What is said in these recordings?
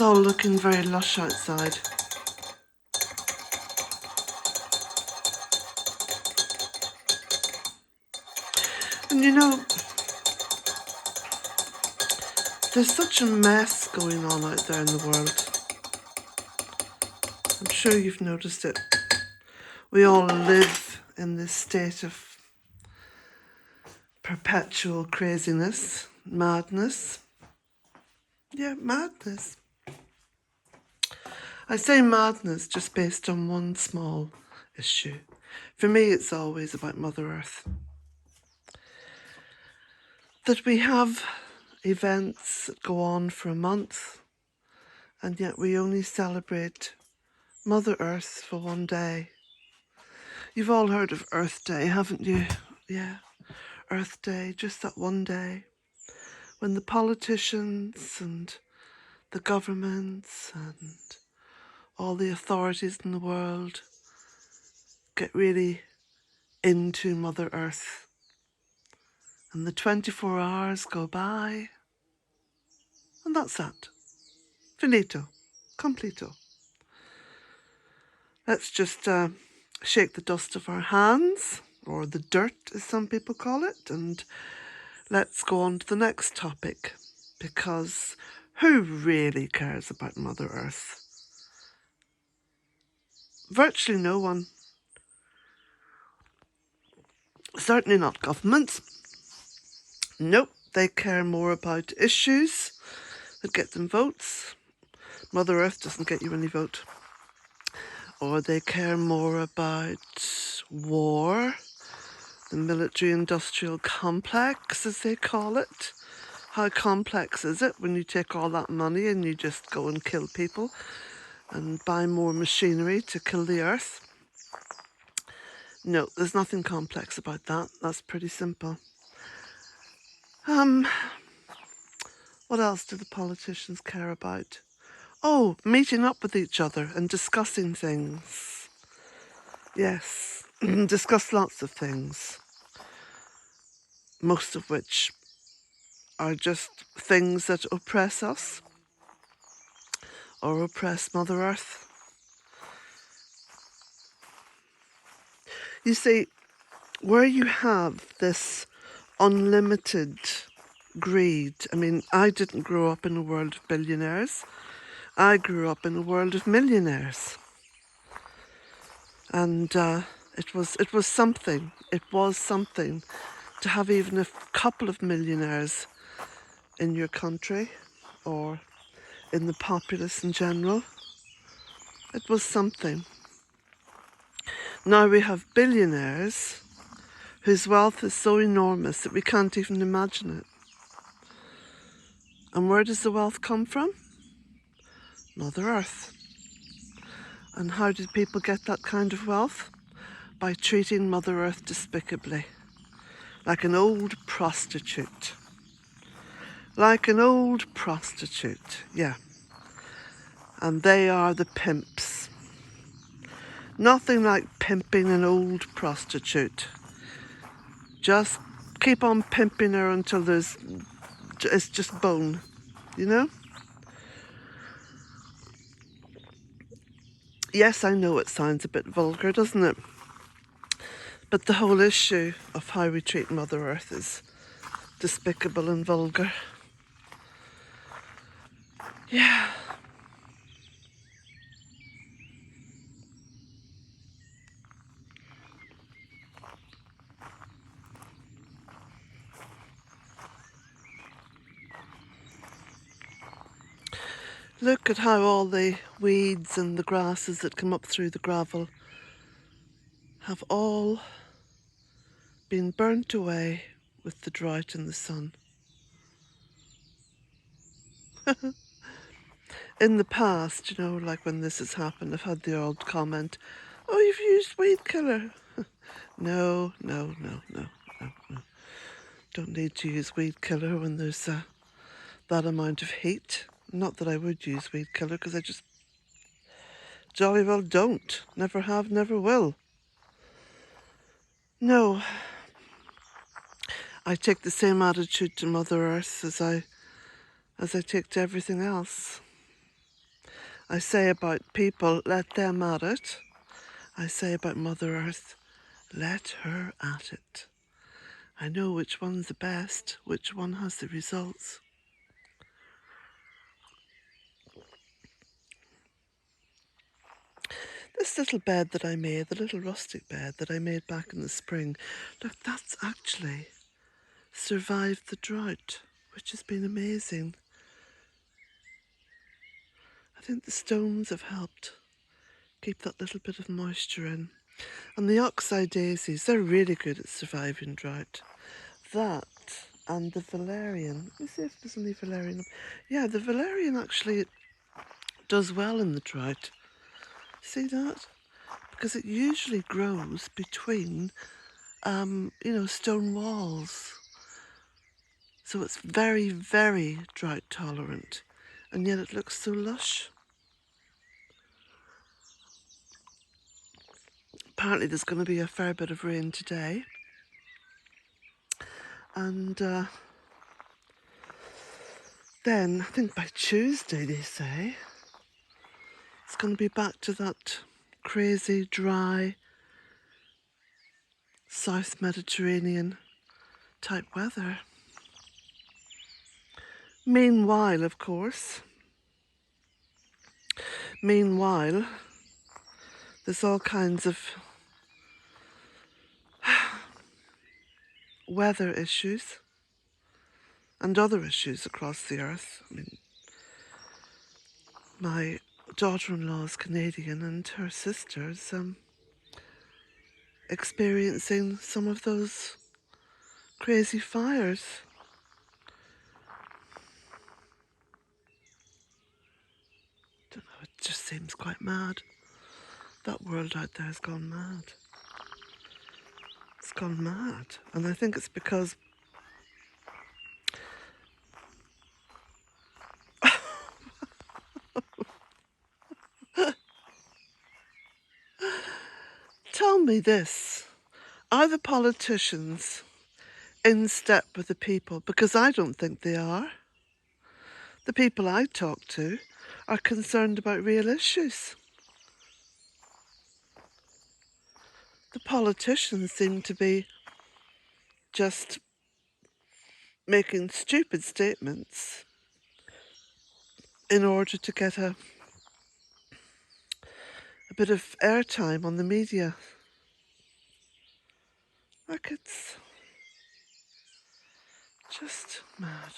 It's all looking very lush outside. And you know, there's such a mess going on out there in the world. I'm sure you've noticed it. We all live in this state of perpetual craziness, madness. Yeah, madness. I say madness just based on one small issue. For me, it's always about Mother Earth. That we have events that go on for a month, and yet we only celebrate Mother Earth for one day. You've all heard of Earth Day, haven't you? Yeah, Earth Day, just that one day, when the politicians and the governments and all the authorities in the world get really into Mother Earth. And the 24 hours go by, and that's that. Finito. Completo. Let's just shake the dust off our hands, or the dirt as some people call it, and let's go on to the next topic, because who really cares about Mother Earth? Virtually no one. Certainly not governments. Nope, they care more about issues that get them votes. Mother Earth doesn't get you any vote. Or they care more about war, the military-industrial complex, as they call it. How complex is it when you take all that money and you just go and kill people and buy more machinery to kill the earth? No, there's nothing complex about that. That's pretty simple. What else do the politicians care about? Oh, meeting up with each other and discussing things. Yes, discuss lots of things. Most of which are just things that oppress us or oppress Mother Earth. You see, where you have this unlimited greed, I mean, I didn't grow up in a world of billionaires. I grew up in a world of millionaires. And it was something. It was something to have even a couple of millionaires in your country or in the populace in general. It was something. Now we have billionaires whose wealth is so enormous that we can't even imagine it. And where does the wealth come from? Mother Earth. And how did people get that kind of wealth? By treating Mother Earth despicably. Like an old prostitute. Like an old prostitute, yeah. And they are the pimps. Nothing like pimping an old prostitute. Just keep on pimping her until it's just bone, you know? Yes, I know it sounds a bit vulgar, doesn't it? But the whole issue of how we treat Mother Earth is despicable and vulgar. Yeah. Look at how all the weeds and the grasses that come up through the gravel have all been burnt away with the drought and the sun. In the past, you know, like when this has happened, I've had the old comment, oh, you've used weed killer. No. Don't need to use weed killer when there's that amount of heat. Not that I would use weed killer, because I just jolly well don't. Never have, never will. No. I take the same attitude to Mother Earth as I take to everything else. I say about people, let them at it. I say about Mother Earth, let her at it. I know which one's the best, which one has the results. This little bed that I made, the little rustic bed that I made back in the spring, look, that's actually survived the drought, which has been amazing. I think the stones have helped keep that little bit of moisture in. And the oxeye daisies, they're really good at surviving drought. That and the Valerian. Let me see if there's any Valerian. Yeah, the Valerian actually does well in the drought. See that? Because it usually grows between, stone walls. So it's very, very drought tolerant. And yet it looks so lush. Apparently there's going to be a fair bit of rain today. And then, I think by Tuesday, they say, it's going to be back to that crazy, dry, South Mediterranean type weather. Meanwhile, of course, there's all kinds of weather issues and other issues across the earth. I mean, my daughter-in-law is Canadian and her sister's experiencing some of those crazy fires. Don't know, it just seems quite mad. That world out there has gone mad. It's gone mad. And I think it's because tell me this, are the politicians in step with the people? Because I don't think they are. The people I talk to are concerned about real issues. The politicians seem to be just making stupid statements in order to get a bit of airtime on the media. Like, it's just mad.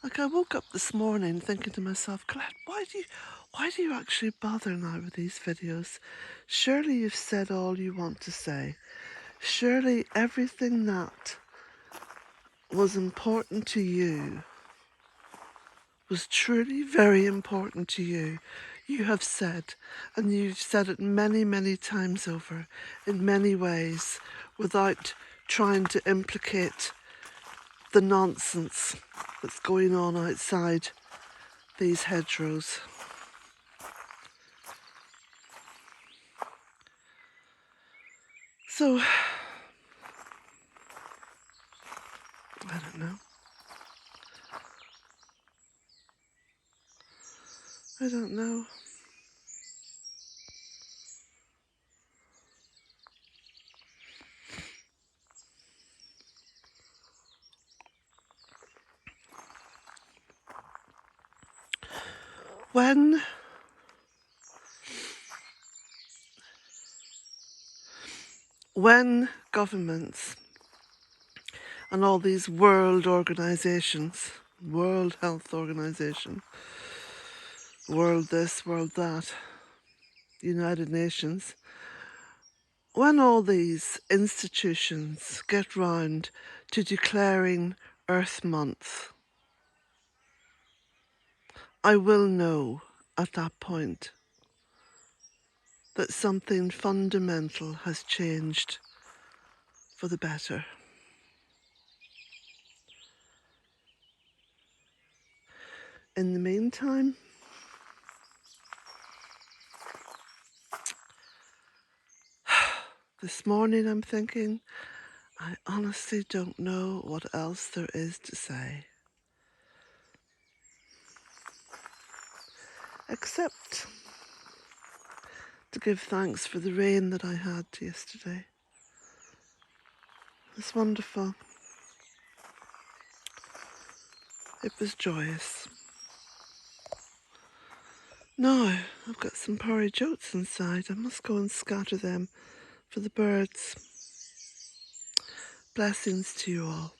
Like, I woke up this morning thinking to myself, Colette, why do you actually bother now with these videos? Surely you've said all you want to say. Surely everything that was important to you, was truly very important to you, you have said, and you've said it many, many times over, in many ways, without trying to implicate the nonsense that's going on outside these hedgerows. So, I don't know. I don't know. When governments and all these world organisations, World Health Organization, World this, World that, United Nations, when all these institutions get round to declaring Earth Month, I will know at that point that something fundamental has changed for the better. In the meantime, this morning I'm thinking, I honestly don't know what else there is to say. except to give thanks for the rain that I had yesterday. It was wonderful. It was joyous. Now, I've got some porridge oats inside. I must go and scatter them for the birds. Blessings to you all.